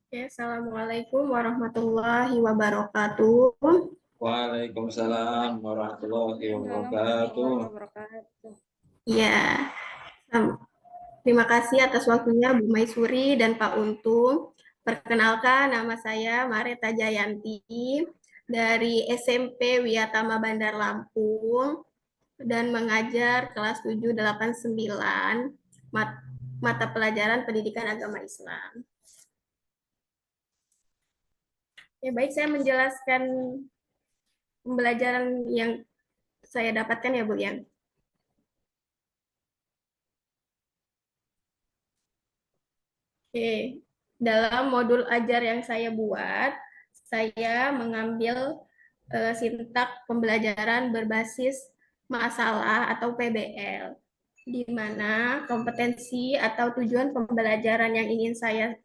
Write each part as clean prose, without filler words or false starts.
Ya, Assalamualaikum warahmatullahi wabarakatuh. Waalaikumsalam warahmatullahi Waalaikumsalam wabarakatuh. warahmatullahi wabarakatuh. Ya, terima kasih atas waktunya Bu Maisuri dan Pak Untung. Perkenalkan, nama saya Mareta Jayanti dari SMP Wiyatama Bandar Lampung dan mengajar kelas 789 mata pelajaran Pendidikan Agama Islam. Ya, baik, saya menjelaskan pembelajaran yang saya dapatkan ya Bu ya. Oke, dalam modul ajar yang saya buat, saya mengambil sintak pembelajaran berbasis masalah atau PBL, di mana kompetensi atau tujuan pembelajaran yang ingin saya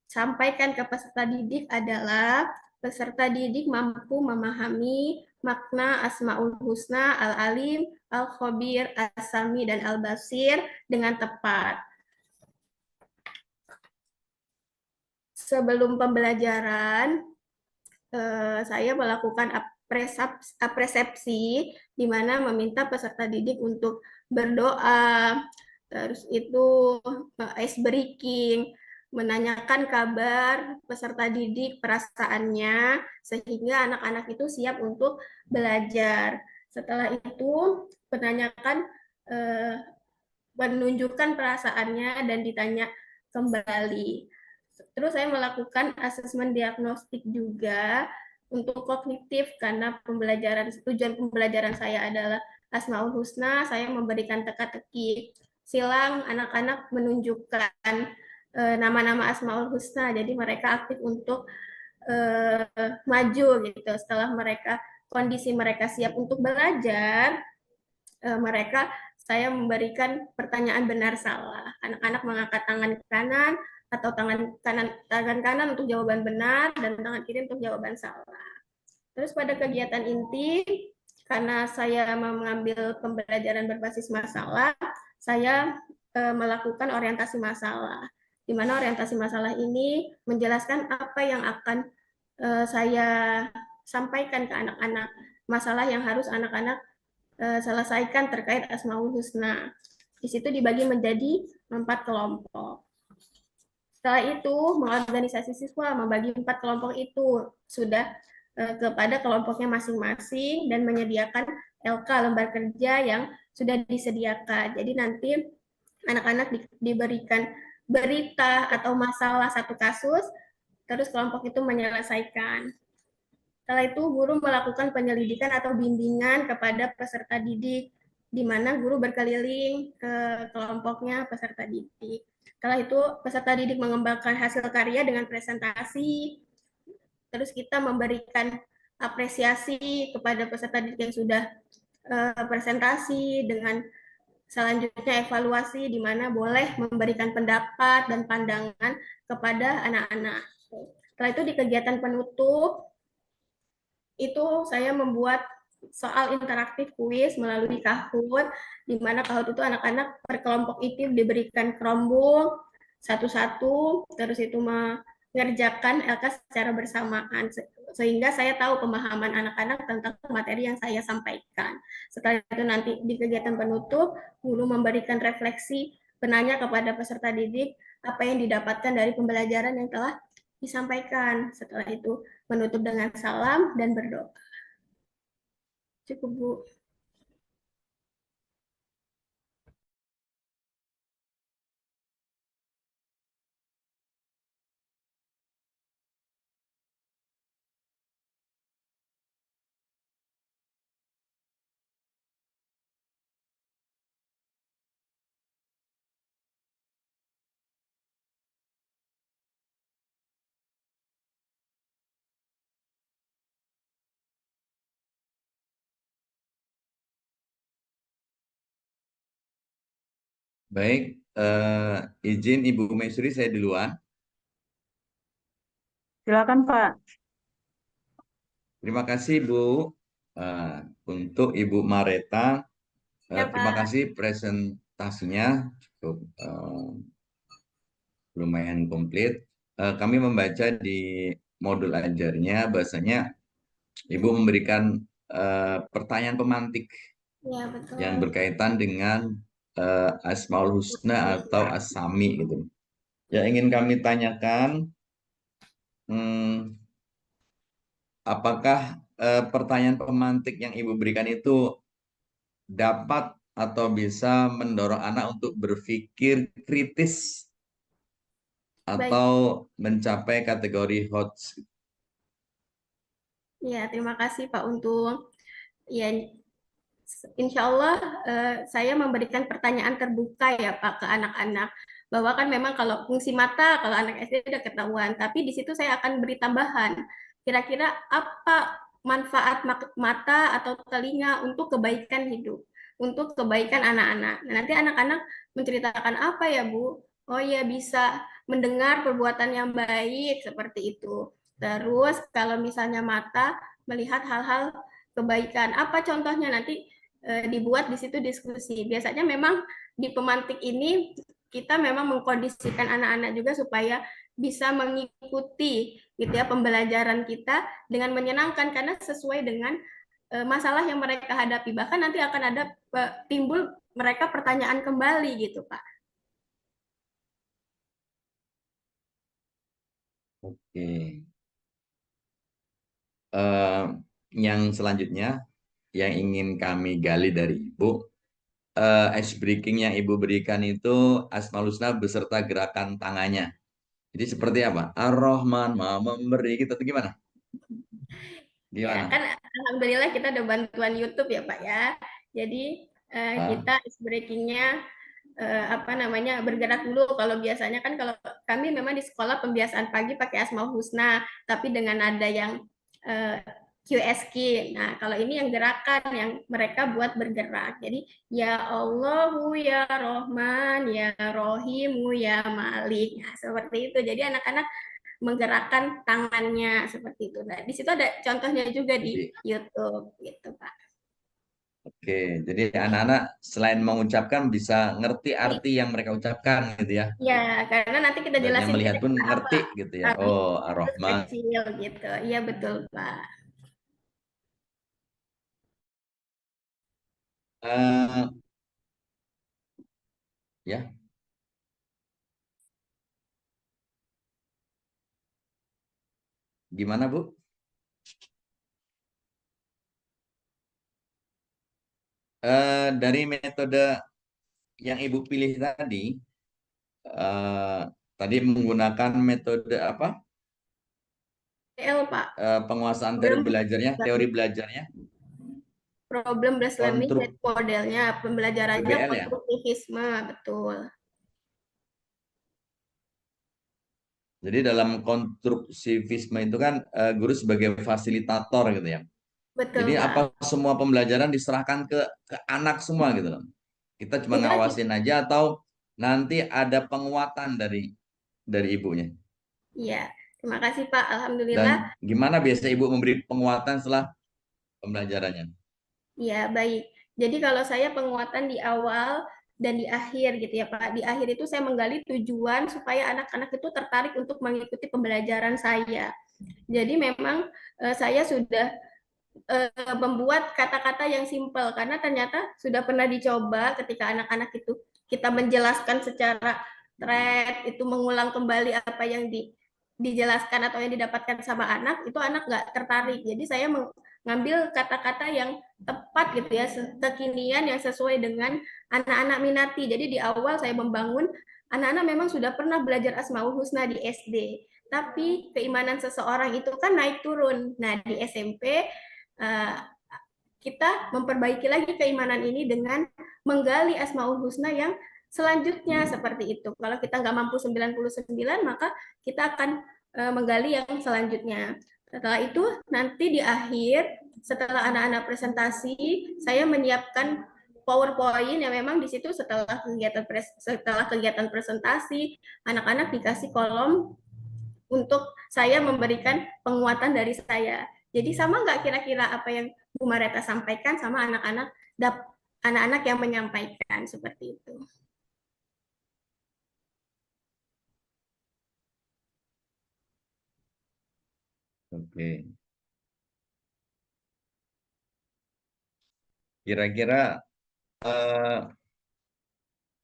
sampaikan ke peserta didik adalah peserta didik mampu memahami makna Asmaul Husna, Al-Alim, Al-Khabir, As-Sami, dan Al-Basir dengan tepat. Sebelum pembelajaran, saya melakukan apresepsi, di mana meminta peserta didik untuk berdoa, terus itu ice breaking, menanyakan kabar peserta didik, perasaannya, sehingga anak-anak itu siap untuk belajar. Setelah itu, menanyakan, eh, menunjukkan perasaannya dan ditanya kembali. Terus saya melakukan asesmen diagnostik juga untuk kognitif karena tujuan pembelajaran saya adalah Asmaul Husna. Saya memberikan teka-teki silang anak-anak menunjukkan nama-nama Asmaul Husna. Jadi mereka aktif untuk maju gitu. Setelah kondisi mereka siap untuk belajar, mereka saya memberikan pertanyaan benar salah. Anak-anak mengangkat tangan kanan atau tangan kanan untuk jawaban benar dan tangan kiri untuk jawaban salah. Terus pada kegiatan inti, karena saya mengambil pembelajaran berbasis masalah, saya melakukan orientasi masalah. Di mana orientasi masalah ini menjelaskan apa yang akan saya sampaikan ke anak-anak, masalah yang harus anak-anak selesaikan terkait Asmaul Husna. Di situ dibagi menjadi 4 kelompok. Setelah itu, mengorganisasi siswa membagi 4 kelompok itu sudah kepada kelompoknya masing-masing dan menyediakan LK lembar kerja yang sudah disediakan. Jadi nanti anak-anak diberikan berita atau masalah satu kasus, terus kelompok itu menyelesaikan. Setelah itu, guru melakukan penyelidikan atau bimbingan kepada peserta didik, di mana guru berkeliling ke kelompoknya peserta didik. Setelah itu, peserta didik mengembangkan hasil karya dengan presentasi, terus kita memberikan apresiasi kepada peserta didik yang sudah presentasi, dengan selanjutnya evaluasi di mana boleh memberikan pendapat dan pandangan kepada anak-anak. Setelah itu di kegiatan penutup, itu saya membuat soal interaktif kuis melalui Kahoot, di mana Kahoot itu anak-anak per kelompok itu diberikan Chromebook satu-satu, terus itu mengerjakan LK secara bersamaan, sehingga saya tahu pemahaman anak-anak tentang materi yang saya sampaikan. Setelah itu nanti di kegiatan penutup, guru memberikan refleksi penanya kepada peserta didik apa yang didapatkan dari pembelajaran yang telah disampaikan. Setelah itu menutup dengan salam dan berdoa. Cukup, Bu. Baik, izin Ibu Maisuri saya duluan. Silakan Pak. Terima kasih Bu eh, untuk Ibu Mareta. Ya, Terima Pak. kasih presentasinya cukup lumayan komplit. kami membaca di modul ajarnya bahasanya Ibu memberikan pertanyaan pemantik Ya, yang betul. berkaitan dengan Asmaul Husna atau Iya. As-Sami gitu. Yang ingin kami tanyakan, hmm, apakah pertanyaan pemantik yang Ibu berikan itu dapat atau bisa mendorong anak untuk berpikir kritis Baik. atau mencapai kategori HOTS? Ya, terima kasih Pak Untung. Ya, insya Allah saya memberikan pertanyaan terbuka ya Pak ke anak-anak. Bahwa kan memang kalau fungsi mata, kalau anak SD udah ketahuan. Tapi di situ saya akan beri tambahan. Kira-kira apa manfaat mata atau telinga untuk kebaikan hidup, untuk kebaikan anak-anak. Nah, nanti anak-anak menceritakan apa ya Bu? Oh ya, bisa mendengar perbuatan yang baik seperti itu. Terus kalau misalnya mata melihat hal-hal kebaikan, apa contohnya nanti dibuat di situ diskusi. Biasanya memang di pemantik ini kita memang mengkondisikan anak-anak juga supaya bisa mengikuti gitu ya pembelajaran kita dengan menyenangkan karena sesuai dengan masalah yang mereka hadapi. Bahkan nanti akan ada timbul mereka pertanyaan kembali gitu, Pak. Oke. Eh, yang selanjutnya yang ingin kami gali dari Ibu, ice breaking yang Ibu berikan itu Asmaul Husna beserta gerakan tangannya. Jadi seperti apa? Ar-Rahman, Maha Memberi, gitu tuh gimana? Ya, kan Gimana? alhamdulillah kita ada bantuan YouTube ya, Pak ya. Jadi Ah, kita ice breakingnya apa namanya bergerak dulu. Kalau biasanya kan kalau kami memang di sekolah pembiasaan pagi pakai Asmaul Husna, tapi dengan nada yang eh, QSQ. Nah, kalau ini yang gerakan yang mereka buat bergerak. Jadi ya Allahu ya Rohman ya Rohimu ya Malik. Nah, seperti itu. Jadi anak-anak menggerakkan tangannya seperti itu. Nah, di situ ada contohnya juga di jadi YouTube gitu, Pak. oke. Jadi anak-anak selain mengucapkan bisa ngerti arti yang mereka ucapkan gitu ya. Ya, karena nanti kita Ibaratnya jelasin melihat pun kira-kira apa ngerti gitu ya. arti Oh, huruf Ar-Rahman. kecil gitu. Iya betul, Pak. Eh, ya, gimana Bu? Dari metode yang Ibu pilih tadi, eh, tadi menggunakan metode apa? PL, Pak. Penguasaan Problem teori belajarnya, problem based learning konstruk dan modelnya pembelajarannya PBL ya. konstruktivisme, betul. Jadi dalam konstruksivisme itu kan guru sebagai fasilitator gitu ya. Jadi Betul, apa Pak. semua pembelajaran diserahkan ke anak semua gitu loh. Kita cuma Enggak gitu. ngawasin aja atau nanti ada penguatan dari ibunya. Iya. Terima kasih, Pak. Alhamdulillah. Dan gimana biasa ibu memberi penguatan setelah pembelajarannya? Ya, baik. Jadi kalau saya penguatan di awal dan di akhir gitu ya Pak. Di akhir itu saya menggali tujuan supaya anak-anak itu tertarik untuk mengikuti pembelajaran saya. Jadi memang saya sudah membuat kata-kata yang simpel karena ternyata sudah pernah dicoba ketika anak-anak itu kita menjelaskan secara thread itu mengulang kembali apa yang dijelaskan atau yang didapatkan sama anak itu anak nggak tertarik jadi saya mengambil kata-kata yang tepat gitu ya kekinian yang sesuai dengan anak-anak minati jadi di awal saya membangun anak-anak memang sudah pernah belajar Asmaul Husna di SD tapi keimanan seseorang itu kan naik turun nah di SMP uh, kita memperbaiki lagi keimanan ini dengan menggali Asmaul Husna yang selanjutnya seperti itu. Kalau kita nggak mampu 99, maka kita akan menggali yang selanjutnya. Setelah itu, nanti di akhir, setelah anak-anak presentasi, saya menyiapkan PowerPoint yang memang di situ setelah kegiatan presentasi, anak-anak dikasih kolom untuk saya memberikan penguatan dari saya. Jadi sama nggak kira-kira apa yang Bu Mareta sampaikan sama anak-anak yang menyampaikan seperti itu. Oke. Kira-kira eh,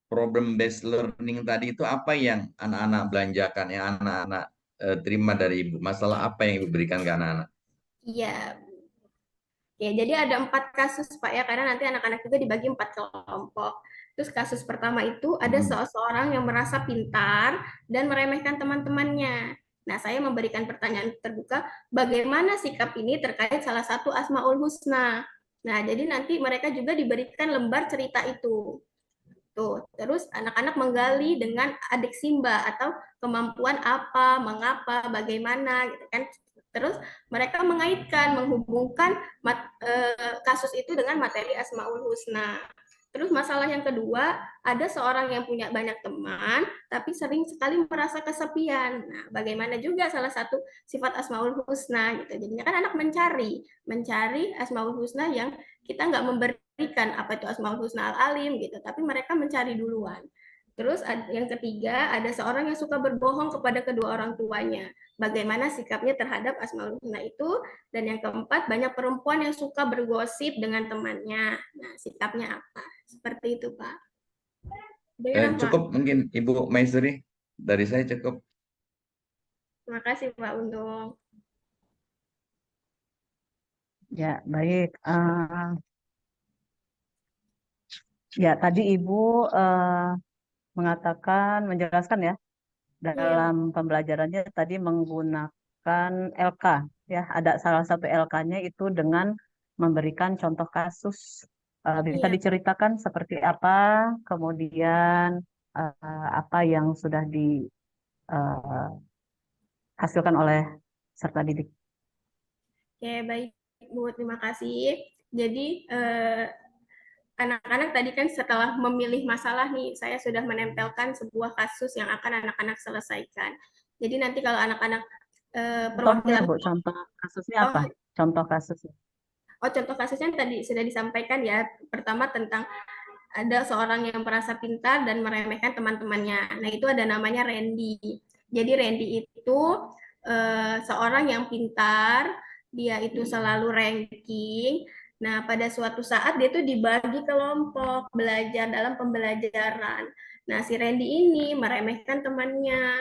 problem based learning tadi itu apa yang anak-anak belanjakan, yang anak-anak terima dari ibu? Masalah apa yang ibu berikan ke anak-anak? Iya, ya, jadi ada 4 kasus Pak ya, karena nanti anak-anak juga dibagi 4 kelompok. Terus kasus pertama itu ada Hmm. seseorang yang merasa pintar dan meremehkan teman-temannya. Nah, saya memberikan pertanyaan terbuka, bagaimana sikap ini terkait salah satu Asmaul Husna. Nah, jadi nanti mereka juga diberikan lembar cerita itu. Tuh, terus anak-anak menggali dengan adik Simba atau kemampuan apa, mengapa, bagaimana gitu kan. Terus mereka mengaitkan, menghubungkan kasus itu dengan materi Asmaul Husna. Terus masalah yang kedua, ada seorang yang punya banyak teman, tapi sering sekali merasa kesepian. Nah, bagaimana juga salah satu sifat Asmaul Husna gitu. Jadinya kan anak mencari Asmaul Husna yang kita nggak memberikan apa itu Asmaul Husna Al-Alim gitu, tapi mereka mencari duluan. Terus yang ketiga, ada seorang yang suka berbohong kepada kedua orang tuanya. Bagaimana sikapnya terhadap Asmaul Husna itu. Dan yang keempat, banyak perempuan yang suka bergosip dengan temannya. Nah, sikapnya apa? Seperti itu, Pak. Dengar, Pak. Cukup mungkin Ibu Maisuri, dari saya cukup. Terima kasih, Pak Untung. Ya, baik. Ya, tadi Ibu mengatakan, menjelaskan ya, Iya, dalam pembelajarannya tadi menggunakan LK. Ya, ada salah satu LK-nya itu dengan memberikan contoh kasus. Bisa iya. diceritakan seperti apa, kemudian apa yang sudah dihasilkan oleh serta didik. Oke, baik, Bu. Terima kasih. Jadi, anak-anak tadi kan setelah memilih masalah nih, saya sudah menempelkan sebuah kasus yang akan anak-anak selesaikan. Jadi nanti kalau anak-anak Contohnya, perwakilan Bu, contoh kasusnya oh, apa? Contoh kasusnya. contoh kasusnya tadi sudah disampaikan ya. Pertama tentang ada seorang yang merasa pintar dan meremehkan teman-temannya. Nah, itu ada namanya Randy. Jadi Randy itu seorang yang pintar, dia itu selalu ranking. Nah, pada suatu saat dia tuh dibagi kelompok belajar dalam pembelajaran. Nah, si Randy ini meremehkan temannya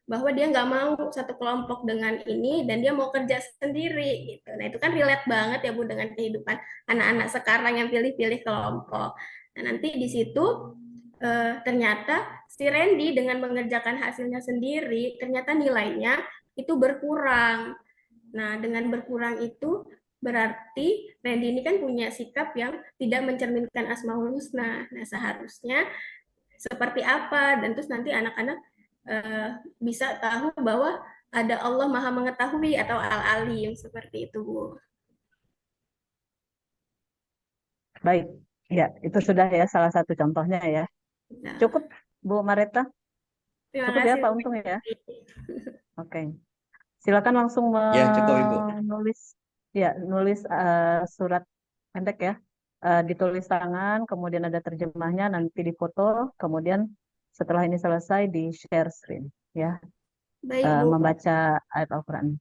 bahwa dia nggak mau satu kelompok dengan ini dan dia mau kerja sendiri gitu. Nah, itu kan relate banget ya Bu dengan kehidupan anak-anak sekarang yang pilih-pilih kelompok. Nah, nanti di situ ternyata si Randy dengan mengerjakan hasilnya sendiri, ternyata nilainya itu berkurang. Nah, dengan berkurang itu berarti Randy ini kan punya sikap yang tidak mencerminkan Asmaul Husna. Nah, seharusnya seperti apa? Dan terus nanti anak-anak bisa tahu bahwa ada Allah Maha Mengetahui atau Al-Alim seperti itu, Bu. Baik, ya, itu sudah ya salah satu contohnya ya. Nah, Cukup, Bu Mareta? terima Cukup ya, kasih, Pak Bu. Untung ya. Oke, silakan langsung Ya, cukup Ibu. menulis, ya, nulis surat pendek ya. Ditulis tangan, kemudian ada terjemahnya, nanti difoto, kemudian setelah ini selesai di share screen, ya, Baik, Bu. membaca ayat Al-Quran.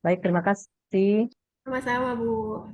Baik, terima kasih. Sama-sama, Bu.